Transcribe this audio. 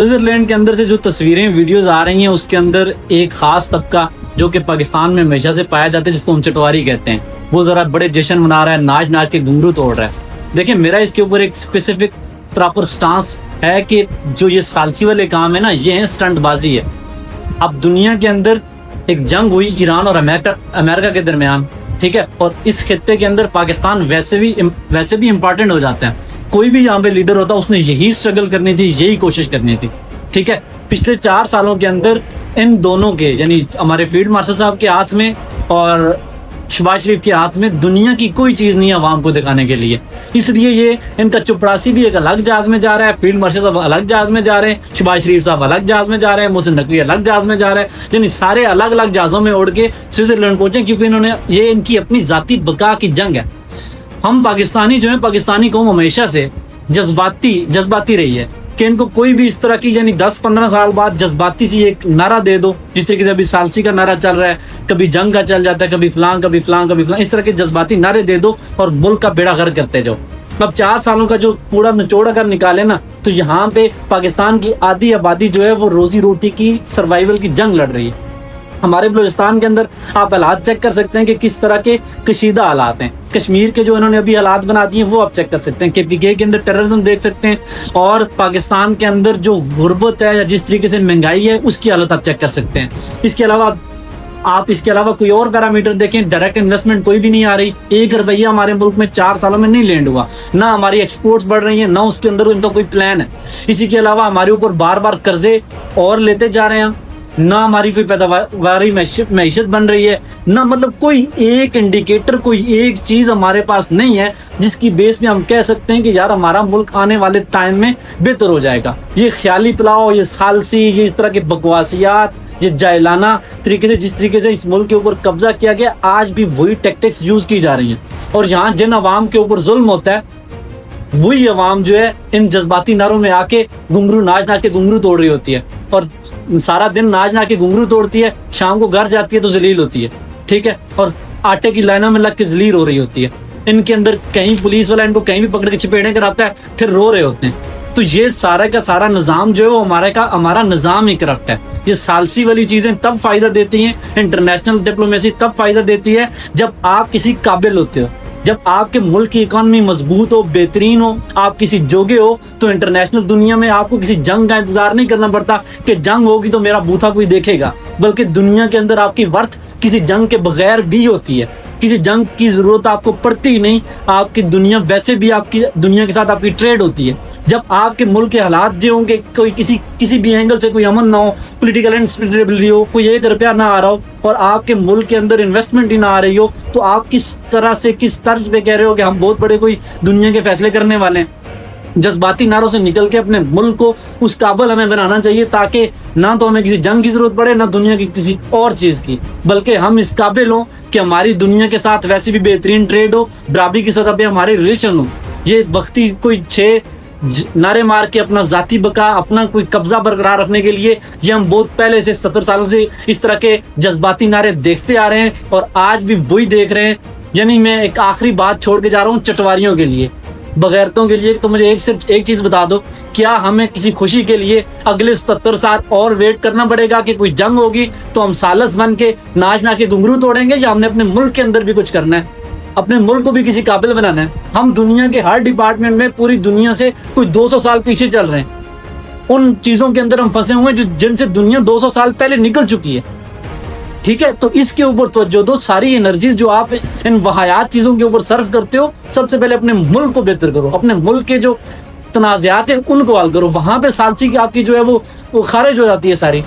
Switzerland کے اندر سے جو تصویریں ویڈیوز آ رہی ہیں اس کے اندر ایک خاص طبقہ جو کہ پاکستان میں ہمیشہ سے پایا جاتا ہے جس کو ہم چٹواری کہتے ہیں، وہ ذرا بڑے جشن منا رہا ہے، ناچ ناچ کے گھنگرو توڑ رہا ہے۔ دیکھیں میرا اس کے اوپر ایک اسپیسیفک پراپر سٹانس ہے کہ جو یہ ثالثی والے کام ہے نا، یہ ہیں سٹنٹ بازی ہے۔ اب دنیا کے اندر ایک جنگ ہوئی ایران اور امریکہ کے درمیان، ٹھیک ہے، اور اس خطے کے اندر پاکستان ویسے بھی امپورٹنٹ ہو جاتا ہے۔ کوئی بھی یہاں پہ لیڈر ہوتا اس نے یہی اسٹرگل کرنی تھی، یہی کوشش کرنی تھی، ٹھیک ہے۔ پچھلے 4 سالوں کے اندر ان دونوں کے یعنی ہمارے فیلڈ مارشل صاحب کے ہاتھ میں اور شہباز شریف کے ہاتھ میں دنیا کی کوئی چیز نہیں ہے عوام کو دکھانے کے لیے، اس لیے یہ ان کا چپڑاسی بھی ایک الگ جہاز میں جا رہا ہے، فیلڈ مارشل صاحب الگ جہاز میں جا رہے ہیں، شہباز شریف صاحب الگ جہاز میں جا رہے ہیں، محسن نقوی الگ جہاز میں جا رہے ہیں، یعنی سارے الگ الگ جہازوں میں اڑ کے سوئٹزرلینڈ پہنچے، کیونکہ انہوں نے یہ ان کی اپنی ذاتی بقا کی جنگ ہے۔ ہم پاکستانی جو ہیں، پاکستانی قوم ہمیشہ سے جذباتی رہی ہے کہ ان کو کوئی بھی اس طرح کی یعنی 10-15 سال بعد جذباتی سی ایک نعرہ دے دو، جس طریقے سے ابھی ثالثی کا نعرہ چل رہا ہے، کبھی جنگ کا چل جاتا ہے، کبھی فلان کبھی فلان کبھی فلان، اس طرح کے جذباتی نعرے دے دو اور ملک کا بیڑا غرق کرتے جاؤ۔ اب 4 سالوں کا جو پورا نچوڑ اگر نکالے نا، تو یہاں پہ پاکستان کی آدھی آبادی جو ہے وہ روزی روٹی کی سروائیول کی جنگ لڑ رہی ہے۔ ہمارے بلوچستان کے اندر آپ حالات چیک کر سکتے ہیں کہ کس طرح کے کشیدہ حالات ہیں۔ کشمیر کے جو انہوں نے ابھی حالات بنا دیے ہیں وہ آپ چیک کر سکتے ہیں، KPK کے اندر ٹیررزم دیکھ سکتے ہیں، اور پاکستان کے اندر جو غربت ہے یا جس طریقے سے مہنگائی ہے اس کی حالت آپ چیک کر سکتے ہیں۔ اس کے علاوہ کوئی اور پیرامیٹر دیکھیں، ڈائریکٹ انویسٹمنٹ کوئی بھی نہیں آ رہی، 1 روپیہ ہمارے ملک میں 4 سالوں میں نہیں لینڈ ہوا، نہ ہماری ایکسپورٹس بڑھ رہی ہیں، نہ اس کے اندر ان کا کوئی پلان ہے۔ اسی کے علاوہ ہمارے اوپر بار بار قرضے اور لیتے جا رہے ہیں، نہ ہماری کوئی پیداواری معیشت بن رہی ہے، نہ مطلب کوئی ایک انڈیکیٹر، کوئی ایک چیز ہمارے پاس نہیں ہے جس کی بیس پہ ہم کہہ سکتے ہیں کہ یار ہمارا ملک آنے والے ٹائم میں بہتر ہو جائے گا۔ یہ خیالی پلاؤ، یہ ثالثی، یہ اس طرح کے بکواسیات، یہ جاہلانہ طریقے سے جس طریقے سے اس ملک کے اوپر قبضہ کیا گیا، آج بھی وہی ٹیکٹکس یوز کی جا رہی ہیں، اور یہاں جن عوام کے اوپر ظلم ہوتا ہے وہی عوام جو ہے ان جذباتی نعروں میں آ کے ناچ ناچ کے گھنگرو توڑ رہی ہوتی ہے، اور سارا دن ناچ ناچ کے گھنگرو توڑتی ہے، شام کو گھر جاتی ہے تو ذلیل ہوتی ہے، ٹھیک ہے، اور آٹے کی لائنوں میں لگ کے ذلیل ہو رہی ہوتی ہے۔ ان کے اندر کہیں پولیس والا ان کو کہیں بھی پکڑ کے چپیڑیں کراتا ہے، پھر رو رہے ہوتے ہیں۔ تو یہ سارا کا سارا نظام جو ہے وہ ہمارا نظام ہی کرپٹ ہے۔ یہ ثالثی والی چیزیں تب فائدہ دیتی ہیں، انٹرنیشنل ڈپلومیسی تب فائدہ دیتی ہے جب آپ کسی قابل ہوتے ہو، جب آپ کے ملک کی اکانومی مضبوط ہو، بہترین ہو، آپ کسی جوگے ہو، تو انٹرنیشنل دنیا میں آپ کو کسی جنگ کا انتظار نہیں کرنا پڑتا کہ جنگ ہوگی تو میرا بوتھا کوئی دیکھے گا، بلکہ دنیا کے اندر آپ کی ورتھ کسی جنگ کے بغیر بھی ہوتی ہے۔ کسی جنگ کی ضرورت آپ کو پڑتی ہی نہیں، آپ کی دنیا ویسے بھی آپ کی دنیا کے ساتھ آپ کی ٹریڈ ہوتی ہے۔ جب آپ کے ملک کے حالات جو ہوں گے، کوئی کسی بھی اینگل سے کوئی امن نہ ہو، پولیٹیکل انسٹیبلٹی ہو، کوئی 1 روپیہ نہ آ رہا ہو، اور آپ کے ملک کے اندر انویسٹمنٹ ہی نہ آ رہی ہو، تو آپ کس طرح سے کس طرز پہ کہہ رہے ہو کہ ہم بہت بڑے کوئی دنیا کے فیصلے کرنے والے ہیں؟ جذباتی نعروں سے نکل کے اپنے ملک کو اس قابل ہمیں بنانا چاہیے، تاکہ نہ تو ہمیں کسی جنگ کی ضرورت پڑے، نہ دنیا کی کسی اور چیز کی، بلکہ ہم اس قابل ہوں کہ ہماری دنیا کے ساتھ ویسے بھی بہترین ٹریڈ ہو، برابری کی سطح پہ ہمارے ریلیشن ہو۔ یہ وقتی کوئی 6 نعرے مار کے اپنا ذاتی بقا، اپنا کوئی قبضہ برقرار رکھنے کے لیے، یہ ہم بہت پہلے سے 70 سالوں سے اس طرح کے جذباتی نعرے دیکھتے آ رہے ہیں، اور آج بھی وہی دیکھ رہے ہیں۔ یعنی میں ایک آخری بات چھوڑ کے جا رہا ہوں چٹواریوں کے لیے، بغیرتوں کے لیے، تو مجھے صرف ایک چیز بتا دو، کیا ہمیں کسی خوشی کے لیے اگلے 77 سال اور ویٹ کرنا پڑے گا کہ کوئی جنگ ہوگی تو ہم سالس بن کے ناچ ناچ کے گھنگرو توڑیں گے، یا ہم نے اپنے ملک کے اندر بھی کچھ کرنا ہے، اپنے ملک کو بھی کسی قابل بنانا ہے؟ ہم دنیا کے ہر ڈپارٹمنٹ میں پوری دنیا سے کوئی 200 سال پیچھے چل رہے ہیں، ان چیزوں کے اندر ہم پھنسے ہوئے ہیں جن سے دنیا 200 سال پہلے نکل چکی ہے، ٹھیک ہے؟ تو اس کے اوپر توجہ دو، ساری انرجیز جو آپ ان وحیات چیزوں کے اوپر صرف کرتے ہو، سب سے پہلے اپنے ملک کو بہتر کرو، اپنے ملک کے جو تنازعات ہیں ان کو حل کرو، وہاں پہ ثالثی کی آپ کی جو ہے وہ خارج ہو جاتی ہے ساری۔